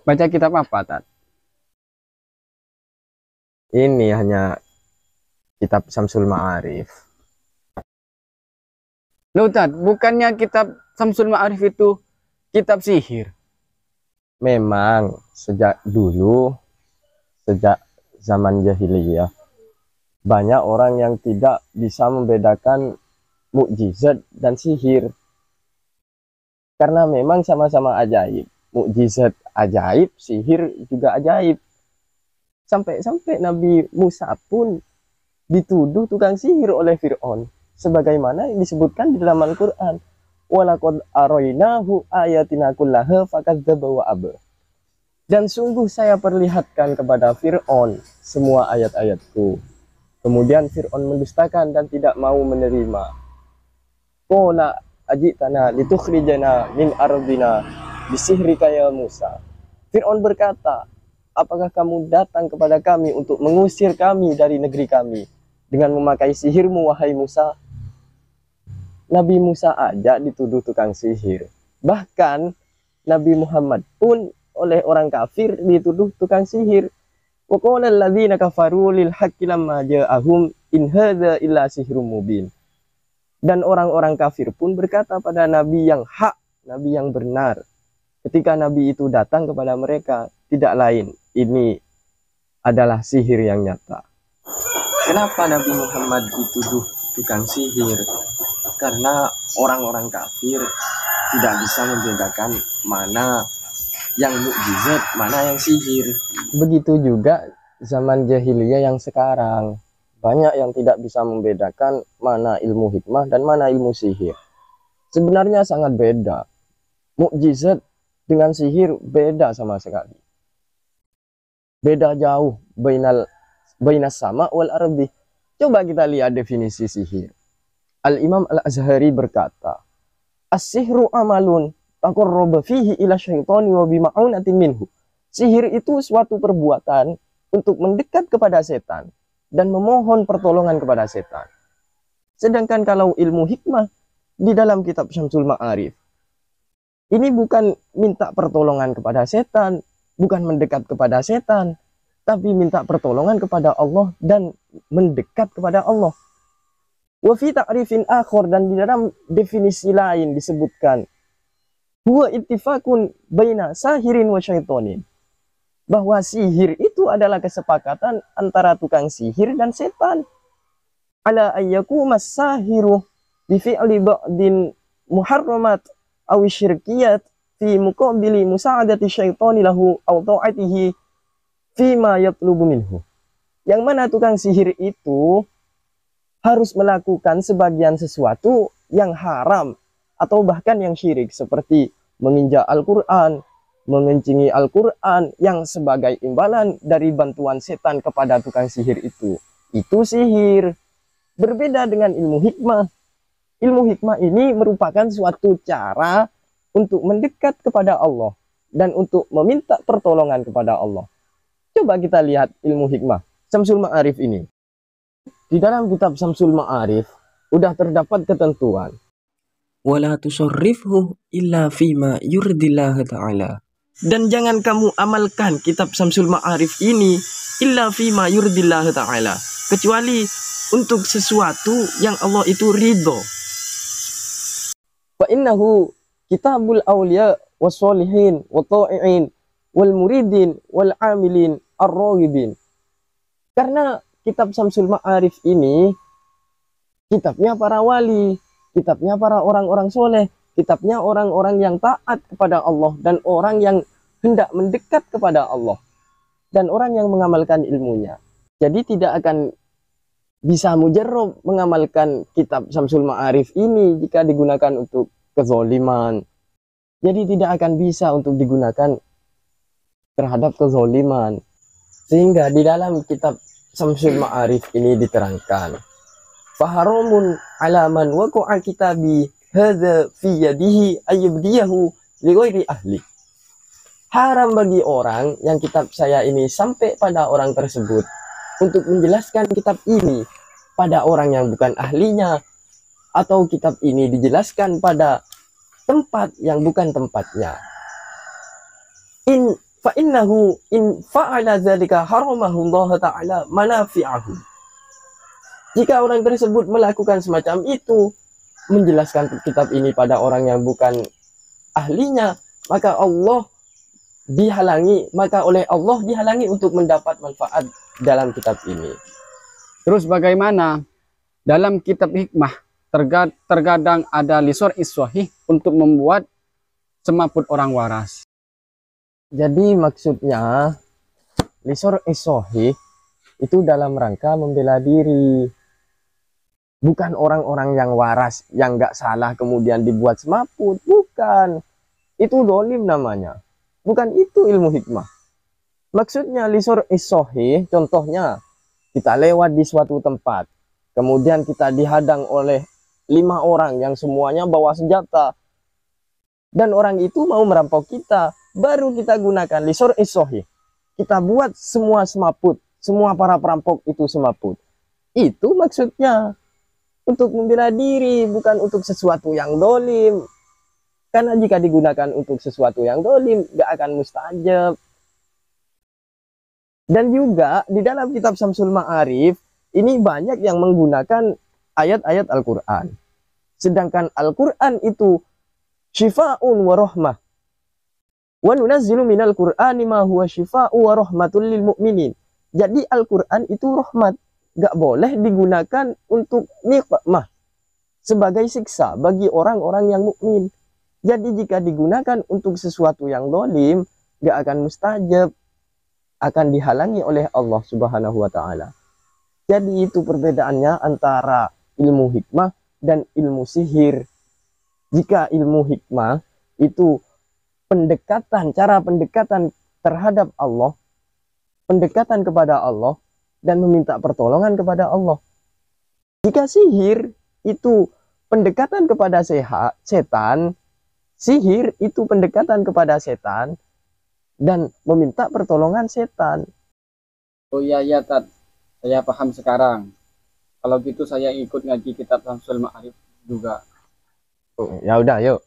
Baca kitab apa, Tat? Ini hanya kitab Syamsul Ma'arif. Loh, Tat, bukannya kitab Syamsul Ma'arif itu kitab sihir? Memang sejak dulu, sejak zaman jahiliyah, banyak orang yang tidak bisa membedakan mukjizat dan sihir. Karena memang sama-sama ajaib. Mukjizat ajaib, sihir juga ajaib. Sampai-sampai Nabi Musa pun dituduh tukang sihir oleh Fir'aun. Sebagaimana yang disebutkan di dalam Al-Quran. Walaqad arainahu ayatina kullaha fakadzdzaba wa aba. Dan sungguh saya perlihatkan kepada Fir'aun semua ayat-ayatku. Kemudian Fir'aun mendustakan dan tidak mau menerima. Qala ajitana litukhrijana min ardina bisihrika ya Musa. Fir'aun berkata, apakah kamu datang kepada kami untuk mengusir kami dari negeri kami dengan memakai sihirmu, wahai Musa? Nabi Musa aja dituduh tukang sihir. Bahkan Nabi Muhammad pun oleh orang kafir dituduh tukang sihir. Wa qala alladzina kafaru lil haqqi lamma ja'ahum in hadza illa sihrun mubin. Dan orang-orang kafir pun berkata pada Nabi yang hak, Nabi yang benar, ketika Nabi itu datang kepada mereka, tidak lain, ini adalah sihir yang nyata. Kenapa Nabi Muhammad dituduh tukang sihir? Karena orang-orang kafir tidak bisa membedakan mana yang mukjizat, mana yang sihir. Begitu juga zaman jahiliyah yang sekarang. Banyak yang tidak bisa membedakan mana ilmu hikmah dan mana ilmu sihir. Sebenarnya sangat beda. Mukjizat dengan sihir beda sama sekali. Beda jauh bainas sama wal ardi. Coba kita lihat definisi sihir. Al-Imam Al-Azhari berkata, as-sihru amalun taqarraba fihi ila syaitani wa bima'unatin minhu. Sihir itu suatu perbuatan untuk mendekat kepada setan dan memohon pertolongan kepada setan. Sedangkan kalau ilmu hikmah di dalam kitab Syamsul Ma'arif, ini bukan minta pertolongan kepada setan, bukan mendekat kepada setan, tapi minta pertolongan kepada Allah dan mendekat kepada Allah. Wa fi ta'rifin akhar, dan di dalam definisi lain disebutkan, huwa ittifaqun baina sahirin wa syaitonin. Bahwa sihir itu adalah kesepakatan antara tukang sihir dan setan. Ala ayyaku masahiru bi fi'li ba'din muharramat aw syirkiyat fi muqabili musa'adati syaitani lahu aw ta'atihi fi ma yatlubu minhu. Yang mana tukang sihir itu harus melakukan sebagian sesuatu yang haram atau bahkan yang syirik, seperti menginjak Al-Qur'an, mengencingi Al-Quran, yang sebagai imbalan dari bantuan setan kepada tukang sihir itu. Itu sihir. Berbeda dengan ilmu hikmah. Ilmu hikmah ini merupakan suatu cara untuk mendekat kepada Allah dan untuk meminta pertolongan kepada Allah. Coba kita lihat ilmu hikmah Syamsul Ma'arif ini. Di dalam kitab Syamsul Ma'arif udah terdapat ketentuan. Wala tusarrifhu illa fima yurdillah ta'ala. Dan jangan kamu amalkan kitab Syamsul Ma'arif ini illa fima yurdillah ta'ala, kecuali untuk sesuatu yang Allah itu ridho. Fa innahu kitabul awliya wassolihin watta'i'in wal muridin wal amilin ar-raghibin. Karena kitab Syamsul Ma'arif ini kitabnya para wali, kitabnya para orang-orang soleh, kitabnya orang-orang yang taat kepada Allah dan orang yang hendak mendekat kepada Allah dan orang yang mengamalkan ilmunya. Jadi tidak akan bisa mujarrab mengamalkan kitab Syamsul Ma'arif ini jika digunakan untuk kezoliman. Jadi tidak akan bisa untuk digunakan terhadap kezoliman. Sehingga di dalam kitab Syamsul Ma'arif ini diterangkan, faharamun alaman waqa'a kitabi hadza fi yadihi ayyubdiyahu li ghairi ahli. Haram bagi orang yang kitab saya ini sampai pada orang tersebut untuk menjelaskan kitab ini pada orang yang bukan ahlinya, atau kitab ini dijelaskan pada tempat yang bukan tempatnya. In fa innahu in fa'ala dzalika haramahu Allah taala manafi'ahu. Jika orang tersebut melakukan semacam itu, menjelaskan kitab ini pada orang yang bukan ahlinya, maka oleh Allah dihalangi untuk mendapat manfaat dalam kitab ini. Terus bagaimana dalam kitab hikmah terkadang ada lisor iswahih untuk membuat semaput orang waras. Jadi maksudnya lisor isohi itu dalam rangka membela diri, bukan orang-orang yang waras yang nggak salah kemudian dibuat semaput, bukan. Itu dolim namanya, bukan itu ilmu hikmah. Maksudnya lisor isohi, contohnya kita lewat di suatu tempat, kemudian kita dihadang oleh 5 orang yang semuanya bawa senjata, dan orang itu mau merampok kita, baru kita gunakan lisor isohi. Kita buat semua semaput, semua para perampok itu semaput. Itu maksudnya untuk membela diri, bukan untuk sesuatu yang dolim. Karena jika digunakan untuk sesuatu yang dolim, gak akan mustajab. Dan juga di dalam kitab Syamsul Ma'arif, ini banyak yang menggunakan ayat-ayat Al-Quran. Sedangkan Al-Quran itu syifa'un wa rahmah. Wa nunazzilu minal Qur'ani ma huwa syifa'u wa rahmatul lil mu'minin. Jadi Al-Quran itu rahmat, gak boleh digunakan untuk nikmah, sebagai siksa bagi orang-orang yang mukmin. Jadi jika digunakan untuk sesuatu yang dolim, gak akan mustajab, akan dihalangi oleh Allah Subhanahu wa ta'ala. Jadi itu perbedaannya antara ilmu hikmah dan ilmu sihir. Jika ilmu hikmah itu cara pendekatan terhadap Allah, pendekatan kepada Allah, dan meminta pertolongan kepada Allah. Jika sihir itu pendekatan kepada setan, sihir itu pendekatan kepada setan, dan meminta pertolongan setan. Oh iya, ya Tat, saya paham sekarang. Kalau gitu saya ikut ngaji kitab Syamsul Ma'arif juga. Ya udah, yuk.